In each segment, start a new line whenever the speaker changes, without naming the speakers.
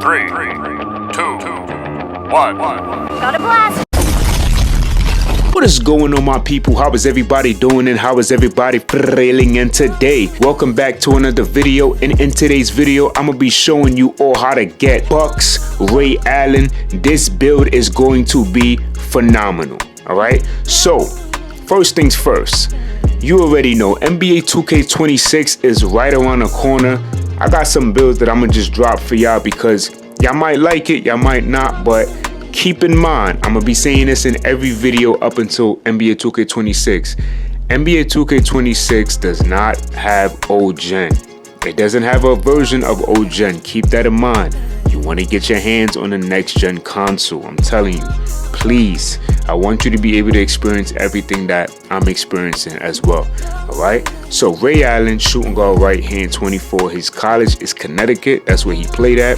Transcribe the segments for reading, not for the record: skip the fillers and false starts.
3, 2, 1.
Got a blast!
What is going on, my people? How is everybody doing and how is everybody feeling? And today, welcome back to another video. And in today's video, I'm gonna be showing you all how to get Bucks Ray Allen. This build is going to be phenomenal. All right, so first things first, you already know NBA 2K26 is right around the corner. I got some builds that I'm gonna just drop for y'all because y'all might like it, y'all might not, but keep in mind, I'm gonna be saying this in every video up until NBA 2K26. NBA 2K26 does not have old gen. It doesn't have a version of old gen. Keep that in mind. You want to get your hands on the next gen console. I'm telling you, please. I want you to be able to experience everything that I'm experiencing as well. All right. So Ray Allen, shooting guard, right hand, 24. His college is Connecticut. That's where he played at.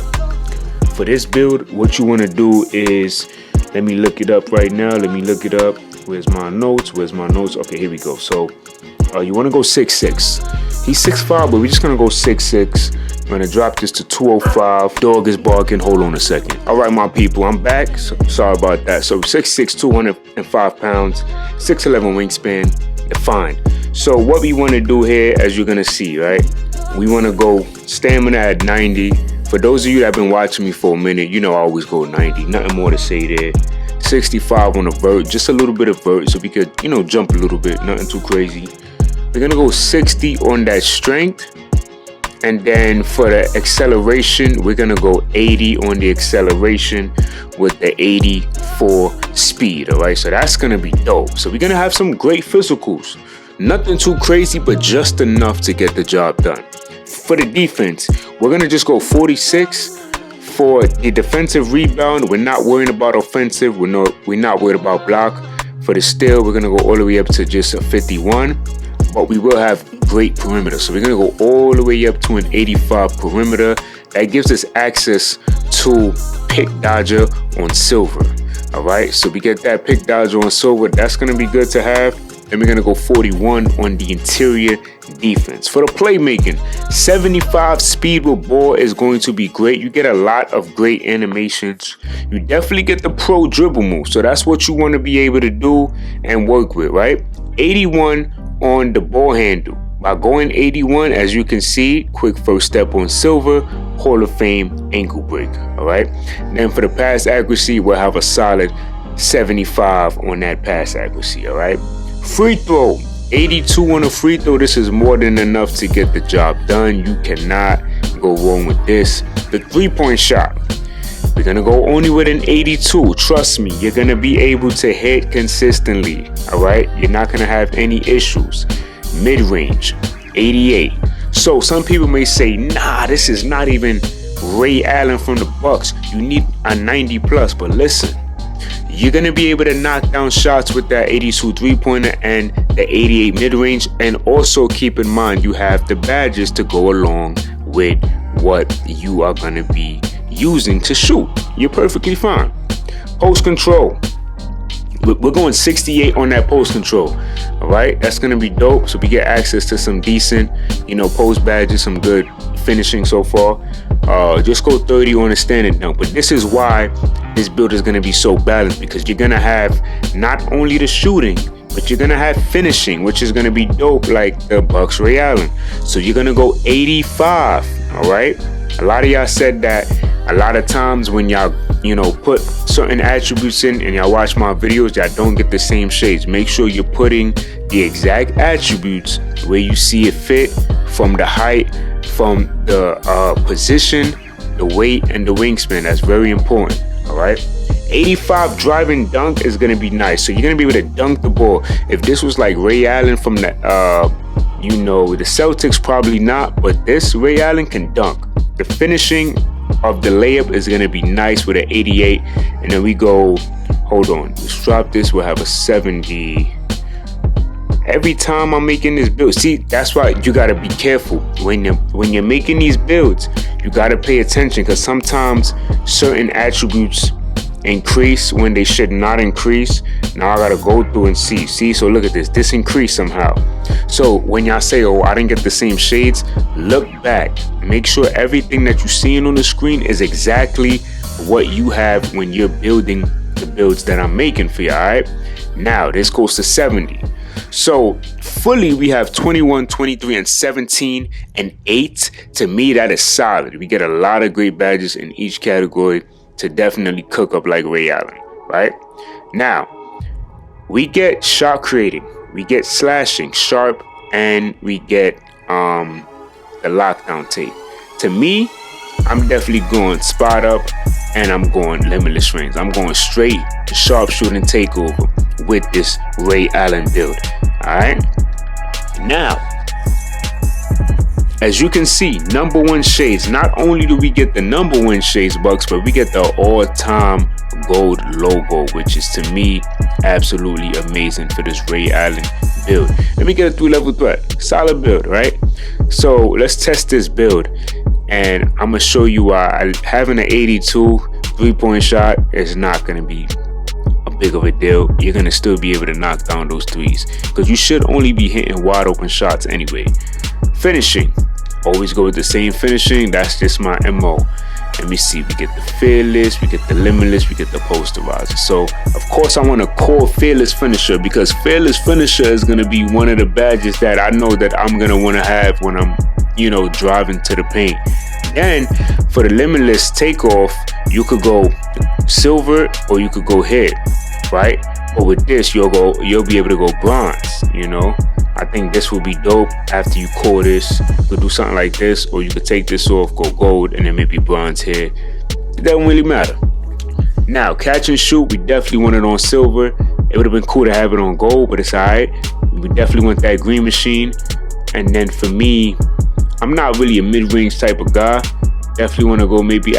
For this build, what you want to do is, let me look it up right now. Let me look it up. Where's my notes? Okay, here we go. So you want to go 6'6". He's 6'5", but we're just going to go 6'6". I'm going to drop this to 205. Dog is barking. Hold on a second. All right, my people, I'm back. So, sorry about that. So 6'6", 205 pounds, 6'11" wingspan. Defined. So what we want to do here, as you're going to see, right? We want to go stamina at 90. For those of you that have been watching me for a minute, you know I always go 90. Nothing more to say there. 65 on the vert. Just a little bit of vert so we could, jump a little bit. Nothing too crazy. We're going to go 60 on that strength. And then for the acceleration, we're going to go 80 on the acceleration with the 84 speed. All right, so that's going to be dope. So we're going to have some great physicals. Nothing too crazy, but just enough to get the job done. For the defense, we're going to just go 46. For the defensive rebound, we're not worrying about offensive. We're not worried about block. For the steal, we're going to go all the way up to just a 51. But we will have great perimeter. So we're going to go all the way up to an 85 perimeter. That gives us access to pick dodger on silver. All right. So we get that pick dodger on silver. That's going to be good to have. Then we're going to go 41 on the interior defense. For the playmaking, 75 speed with ball is going to be great. You get a lot of great animations. You definitely get the pro dribble move. So that's what you want to be able to do and work with, right? 81 on the ball handle. By going 81, as you can see, quick first step on silver, Hall of Fame ankle break. All right. Then for the pass accuracy, we'll have a solid 75 on that pass accuracy. All right. Free throw, 82 on a free throw. This is more than enough to get the job done. You cannot go wrong with this. The three-point shot, we're going to go only with an 82. Trust me, you're going to be able to hit consistently. All right. You're not going to have any issues. Mid-range, 88. So some people may say, nah, this is not even Ray Allen from the Bucks. You need a 90 plus. But listen, you're going to be able to knock down shots with that 82 three-pointer and the 88 mid-range. And also keep in mind, you have the badges to go along with what you are going to be using to shoot. You're perfectly fine. Post control. We're going 68 on that post control. All right. That's going to be dope. So we get access to some decent, post badges, some good finishing so far. Just go 30 on a standing dunk. But this is why this build is going to be so balanced, because you're going to have not only the shooting, but you're going to have finishing, which is going to be dope like the Bucks Ray Allen. So you're going to go 85. All right. A lot of y'all said that a lot of times when y'all, put certain attributes in and y'all watch my videos, y'all don't get the same shades. Make sure you're putting the exact attributes where you see it fit, from the height, from the position, the weight, and the wingspan. That's very important. All right. 85 driving dunk is going to be nice. So you're going to be able to dunk the ball. If this was like Ray Allen from the, the Celtics, probably not. But this Ray Allen can dunk. The finishing of the layup is going to be nice with an 88. And then we go, hold on, let's drop this. We'll have a 70. Every time I'm making this build, see, that's why you got to be careful. When you're making these builds, you got to pay attention, because sometimes certain attributes increase when they should not increase. Now I gotta go through and see. So look at this increased somehow. So when y'all say, oh, I didn't get the same shades, look back. Make sure everything that you're seeing on the screen is exactly what you have when you're building the builds that I'm making for you. All right, now this goes to 70. So fully we have 21, 23, and 17 and 8. To me, that is solid. We get a lot of great badges in each category to definitely cook up like Ray Allen, right? Now, we get shot creating, we get slashing, sharp, and we get the lockdown tape. To me, I'm definitely going spot up, and I'm going limitless range. I'm going straight to sharpshooting takeover with this Ray Allen build. Alright, now as you can see, number one shades. Not only do we get the number one shades bucks, but we get the all-time gold logo, which is to me absolutely amazing for this Ray Allen build. Let me get a 3-level threat. Solid build, right? So let's test this build, and I'm gonna show you why having an 82 3-point shot is not gonna be big of a deal. You're gonna still be able to knock down those threes because you should only be hitting wide open shots anyway. Finishing, always go with the same finishing. That's just my MO. Let me see, we get the fearless, we get the limitless, we get the posterizer. So of course I want to call fearless finisher, because fearless finisher is going to be one of the badges that I know that I'm going to want to have when I'm, you know, driving to the paint. Then for the limitless takeoff, you could go silver or you could go hit, right? But with this, you'll be able to go bronze, you know. I think this will be dope. After you core this, you could do something like this, or you could take this off, go gold, and then maybe bronze here. It doesn't really matter. Now, catch and shoot, we definitely want it on silver. It would have been cool to have it on gold, but it's alright. We definitely want that green machine. And then for me, I'm not really a mid-range type of guy. Definitely want to go maybe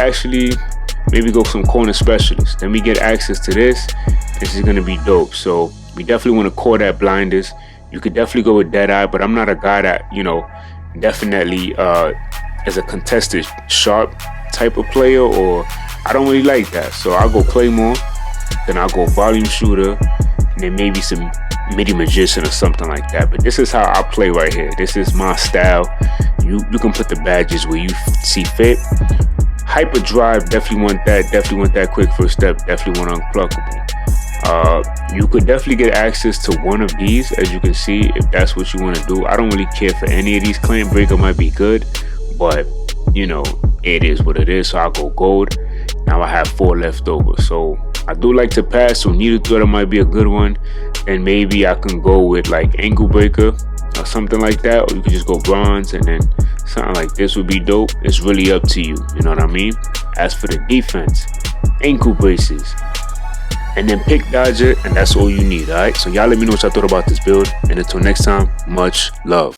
go some corner specialist. Then we get access to this. This is going to be dope. So we definitely want to core that blinders. You could definitely go with Deadeye, but I'm not a guy that, you know, definitely is a contested sharp type of player, or I don't really like that. So I'll go Claymore, then I'll go volume shooter, and then maybe some midi magician or something like that. But this is how I play right here. This is my style. You can put the badges where you see fit. Hyper drive, definitely want that. Definitely want that quick first step. Definitely want unpluckable. You could definitely get access to one of these, as you can see, if that's what you want to do. I don't really care for any of these. Clan Breaker might be good, but you know, it is what it is. So I'll go gold. Now I have 4 left over. So I do like to pass, so Needle Threader might be a good one. And maybe I can go with like Ankle Breaker or something like that, or you could just go bronze, and then something like this would be dope. It's really up to you, you know what I mean? As for the defense, ankle braces, and then pick dodger, and that's all you need. All right, so y'all let me know what y'all thought about this build, and until next time, much love.